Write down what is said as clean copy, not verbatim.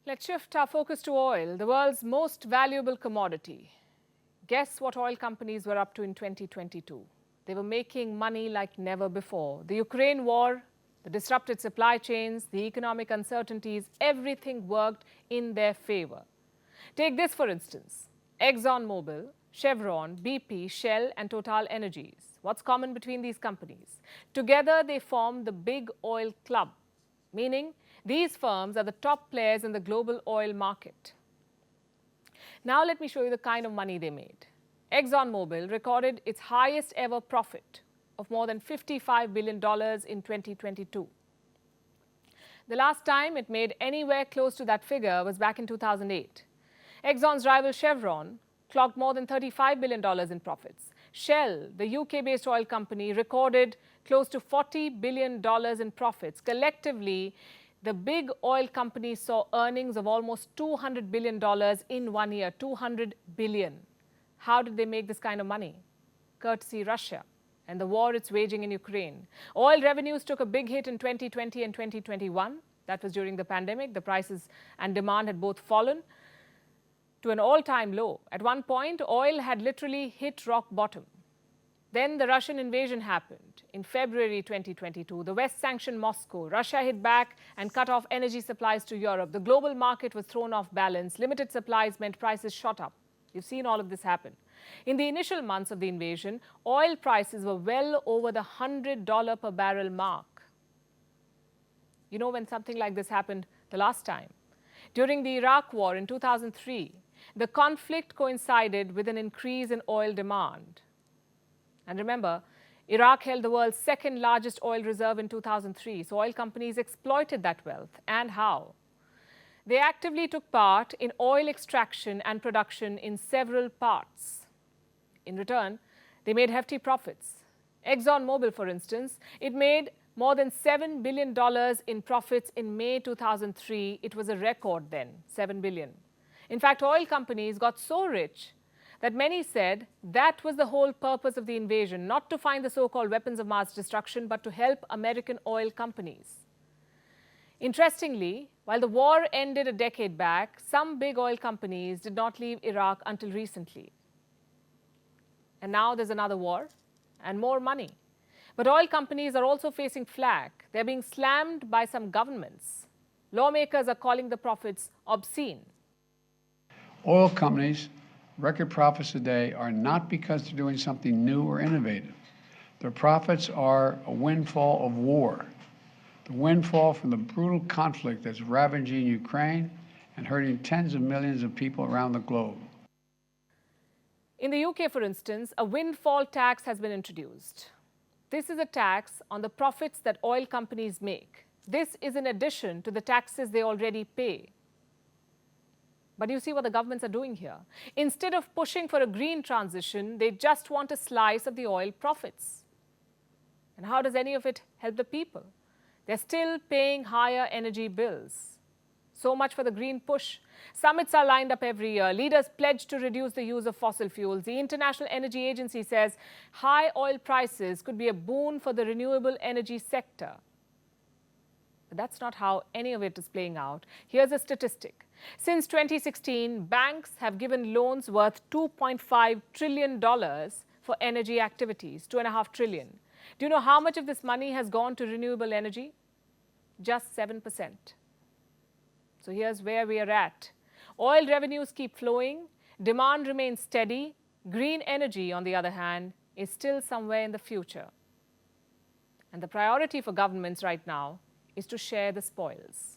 Let's shift our focus to oil, the world's most valuable commodity. Guess what oil companies were up to in 2022? They were making money like never before. The Ukraine war, the disrupted supply chains, the economic uncertainties, everything worked in their favor. Take this for instance, ExxonMobil, Chevron, BP, Shell and Total Energies. What's common between these companies? Together they form the big oil club, meaning these firms are the top players in the global oil market. Now let me show you the kind of money they made. ExxonMobil recorded its highest ever profit of more than $55 billion in 2022. The last time it made anywhere close to that figure was back in 2008. Exxon's rival Chevron clocked more than $35 billion in profits. Shell, the UK-based oil company, recorded close to $40 billion in profits. Collectively, the big oil companies saw earnings of almost $200 billion in 1 year, $200 billion. How did they make this kind of money? Courtesy Russia and the war it's waging in Ukraine. Oil revenues took a big hit in 2020 and 2021. That was during the pandemic. The prices and demand had both fallen to an all-time low. At one point, oil had literally hit rock bottom. Then the Russian invasion happened. In February 2022, the West sanctioned Moscow. Russia hit back and cut off energy supplies to Europe. The global market was thrown off balance. Limited supplies meant prices shot up. You've seen all of this happen. In the initial months of the invasion, oil prices were well over the $100 per barrel mark. You know when something like this happened the last time? During the Iraq war in 2003, the conflict coincided with an increase in oil demand. And remember, Iraq held the world's second largest oil reserve in 2003, so oil companies exploited that wealth. And how? They actively took part in oil extraction and production in several parts. In return, they made hefty profits. ExxonMobil, for instance, it made more than $7 billion in profits in May 2003. It was a record then, $7 billion. In fact, oil companies got so rich that many said that was the whole purpose of the invasion, not to find the so-called weapons of mass destruction, but to help American oil companies. Interestingly, while the war ended a decade back, some big oil companies did not leave Iraq until recently. And now there's another war and more money. But oil companies are also facing flack. They're being slammed by some governments. Lawmakers are calling the profits obscene. Oil companies' record profits today are not because they're doing something new or innovative. Their profits are a windfall of war. The windfall from the brutal conflict that's ravaging Ukraine and hurting tens of millions of people around the globe. In the UK, for instance, a windfall tax has been introduced. This is a tax on the profits that oil companies make. This is in addition to the taxes they already pay. But you see what the governments are doing here. Instead of pushing for a green transition, they just want a slice of the oil profits. And how does any of it help the people? They're still paying higher energy bills. So much for the green push. Summits are lined up every year. Leaders pledge to reduce the use of fossil fuels. The International Energy Agency says high oil prices could be a boon for the renewable energy sector. But that's not how any of it is playing out. Here's a statistic. Since 2016, banks have given loans worth $2.5 trillion for energy activities, $2.5 trillion. Do you know how much of this money has gone to renewable energy? Just 7%. So here's where we are at. Oil revenues keep flowing, demand remains steady. Green energy, on the other hand, is still somewhere in the future. And the priority for governments right now is to share the spoils.